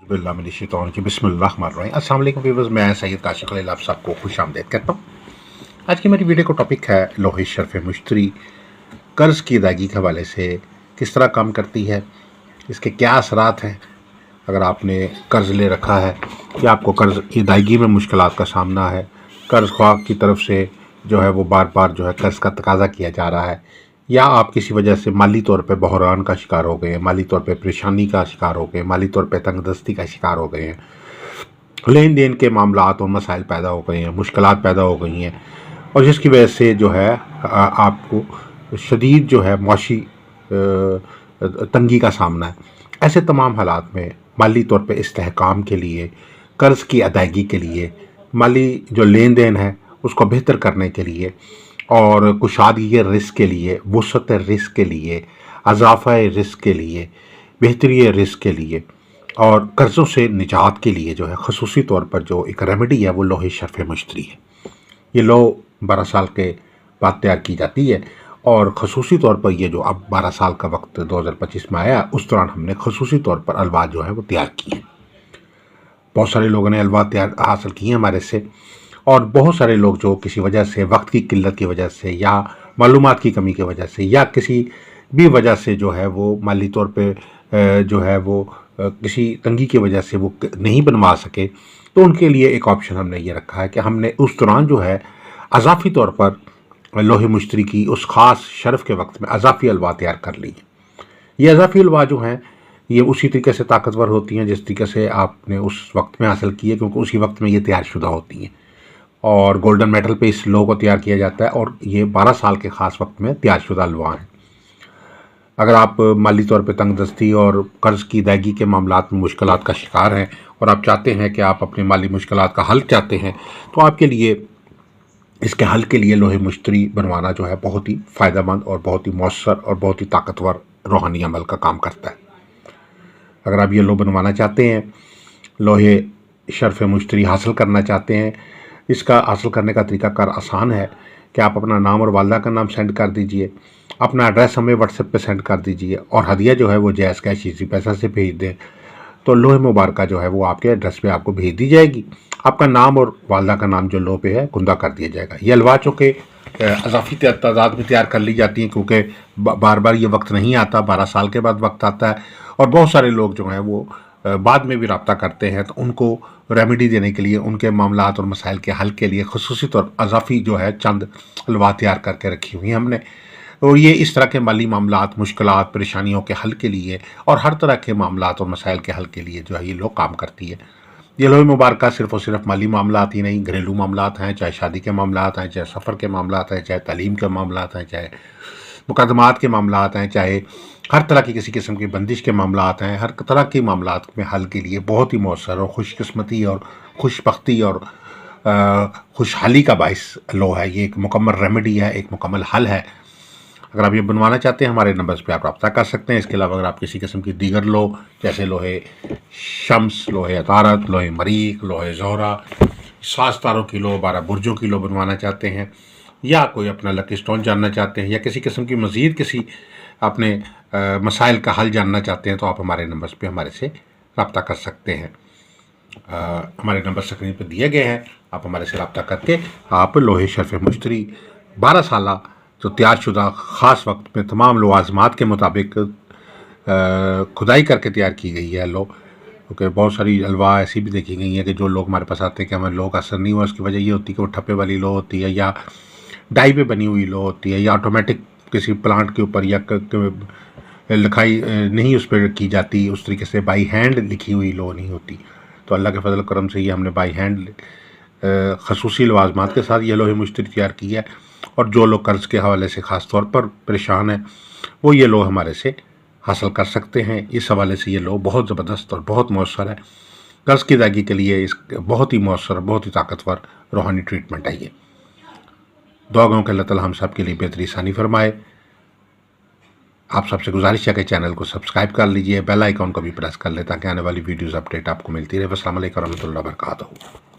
बिस्मिल्लाहिर्रहमानिर्रहीम। अस्सलाम वालेकुम व्यूअर्स, मैं सैयद काशिफ खलील आप सबको खुश आमदीद कहता हूँ। आज की मेरी वीडियो का टॉपिक है लोहे शर्फ़ मुश्तरी कर्ज़ की अदायगी के हवाले से किस तरह काम करती है, इसके क्या असरात हैं अगर आपने कर्ज़ ले रखा है या आपको कर्ज़ की अदायगी में मुश्किलात का सामना है, कर्ज़ ख्वाह की तरफ से जो है वो बार बार जो है कर्ज़ का तकाज़ा किया जा रहा है, या आप किसी वजह से माली तौर पे बहरान का शिकार हो गए हैं, माली तौर पे परेशानी का शिकार हो गए, माली तौर पे तंगदस्ती का शिकार हो गए हैं, लेन देन के मामलात और मसाइल पैदा हो गए हैं, मुश्किलात पैदा हो गई हैं, और जिसकी वजह से जो है आपको शदीद जो है मुआशी तंगी का सामना है। ऐसे तमाम हालात में माली तौर पे इस्तेहकाम के लिए, कर्ज़ की अदायगी के लिए, माली जो लेन देन है उसको बेहतर करने के लिए और कुशादगी रिस्क के लिए, वुसअत रिस्क के लिए, अज़ाफ़ा रिस्क के लिए, बेहतरी रिस्क के लिए और कर्ज़ों से निजात के लिए जो है ख़ुसूसी तौर पर जो एक रेमेडी है वो लोहे शर्फ़ मुश्तरी है। ये लो 12 साल के बाद तैयार की जाती है और ख़ुसूसी तौर पर ये जो अब 12 साल का वक्त 2025 में आया, उस दौरान हमने ख़ुसूसी तौर पर अलवा जो है वो तैयार किए हैं। बहुत सारे लोगों ने अलवा तैयार हासिल किए हैं हमारे से, और बहुत सारे लोग जो किसी वजह से, वक्त की किल्लत की वजह से या मालूमात की कमी की वजह से या किसी भी वजह से जो है वो माली तौर पे जो है वो किसी तंगी की वजह से वो नहीं बनवा सके, तो उनके लिए एक ऑप्शन हमने ये रखा है कि हमने उस दौरान जो है अज़ाफ़ी तौर पर लोहे मुश्तरी की उस ख़ास शर्फ़ के वक्त में अज़ाफ़ी अलवा तैयार कर ली। ये अज़ाफ़ी अलवा जो हैं ये उसी तरीके से ताकतवर होती हैं जिस तरीके से आपने उस वक्त में हासिल की है, क्योंकि उसी वक्त में ये तैयार शुदा होती हैं और गोल्डन मेटल पे इस लो को तैयार किया जाता है और ये 12 साल के ख़ास वक्त में तैयार शुदा अलवा हैं। अगर आप माली तौर पे तंगदस्ती और कर्ज़ की अदायगी के मामलात में मुश्किलात का शिकार हैं और आप चाहते हैं कि आप अपने माली मुश्किलात का हल चाहते हैं, तो आपके लिए इसके हल के लिए लोहे मुश्तरी बनवाना जो है बहुत ही फ़ायदेमंद और बहुत ही मौसर और बहुत ही ताकतवर रूहानी अमल का काम करता है। अगर आप ये लो बनवाना चाहते हैं, लोहे शर्फ़ मुश्तरी हासिल करना चाहते हैं, इसका हासिल करने का तरीक़ाकार आसान है कि आप अपना नाम और वालदा का नाम सेंड कर दीजिए, अपना एड्रेस हमें व्हाट्सएप पे सेंड कर दीजिए और हदिया जो है वो जैज़ कैश इज़ी पैसा से भेज दें, तो लोहे मुबारक जो है वो आपके एड्रेस पे आपको भेज दी जाएगी। आपका नाम और वालदा का नाम जो लो पे है गुंदा कर दिया जाएगा। ये अलवा चूँकि अज़ाफ़ी तादाद में तैयार कर ली जाती हैं, क्योंकि बार बार ये वक्त नहीं आता, 12 साल के बाद वक्त आता है और बहुत सारे लोग जो हैं वो बाद में भी रब्ता करते हैं, तो उनको रेमेडी देने के लिए, उनके मामलात और मसाइल के हल के लिए ख़ुसूसी तौर पर अज़ाफ़ी जो है चंद अलवा तैयार करके रखी हुई हैं हमने, और ये इस तरह के माली मामलात, मुश्किलात, परेशानियों के हल के लिए और हर तरह के मामलात और मसाइल के हल के लिए जो है ये लोग काम करती है। ये लोहे मुबारक सिर्फ़ और सिर्फ माली मामलात ही नहीं, घरेलू मामलात हैं, चाहे शादी के मामलात हैं, चाहे सफ़र के मामलात हैं, चाहे तालीम के मामलात हैं, चाहे मुकदमात के मामलात हैं, चाहे हर तरह की किसी किस्म की बंदिश के मामलात हैं, हर तरह के मामलात में हल के लिए बहुत ही मौसर और खुशकिस्मती और खुशबख्ती और खुशहाली का बाइस लो है। ये एक मुकम्मल रेमेडी है, एक मुकम्मल हल है। अगर आप ये बनवाना चाहते हैं, हमारे नंबर्स पे आप रब्ता कर सकते हैं। इसके अलावा अगर आप किसी किस्म की दीगर लो जैसे लोहे शम्स, लोहे अतारत, लोहे मरीक, लोहे ज़ोहरा, 7 तारों की लो, 12 बुर्जों की लो बनवाना चाहते हैं, या कोई अपना लकी स्टोन जानना चाहते हैं, या किसी किस्म की मज़ीद किसी अपने मसाइल का हल जानना चाहते हैं, तो आप हमारे नंबर्स पे हमारे से रब्ता कर सकते हैं। हमारे नंबर स्क्रीन पर दिए गए हैं, आप हमारे से रब्ता करके आप लोहे शर्फ़ मुश्तरी 12 साल जो तैयार शुदा ख़ास वक्त में तमाम लवाज़मात के मुताबिक खुदाई करके तैयार की गई है लो, क्योंकि बहुत सारी अलवा ऐसी भी देखी गई हैं कि जो लोग हमारे पास आते हैं कि हमें लो का असर नहीं हुआ, उसकी वजह ये होती है कि वो ठप्पे वाली लो होती है, या डाई पे बनी हुई लो होती है, या ऑटोमेटिक किसी प्लांट के ऊपर या लिखाई नहीं उस पर की जाती, उस तरीके से बाई हैंड लिखी हुई लो नहीं होती। तो अल्लाह के फजल करम से ये हमने बाई हैंड ख़ुसूसी लवाज़मात के साथ ये लोहे मुश्तरी तैयार की है, और जो लोग कर्ज़ के हवाले से ख़ास तौर पर परेशान हैं वो ये लो हमारे से हासिल कर सकते हैं। इस हवाले से ये लो बहुत ज़बरदस्त और बहुत मौसर है। कर्ज़ की अदायगी के लिए इस बहुत ही मौसर, बहुत ही ताकतवर रूहानी ट्रीटमेंट है ये। दुआ गो कि अल्लाह ताला हम सब के लिए बेहतरी आसानी फरमाए। आप सबसे गुजारिश है कि चैनल को सब्सक्राइब कर लीजिए, बेल आइकॉन को भी प्रेस कर लें ताकि आने वाली वीडियोज़ अपडेट आपको मिलती रहे। अस्सलाम वालेकुम रहमतुल्लाहि व बरकातहू।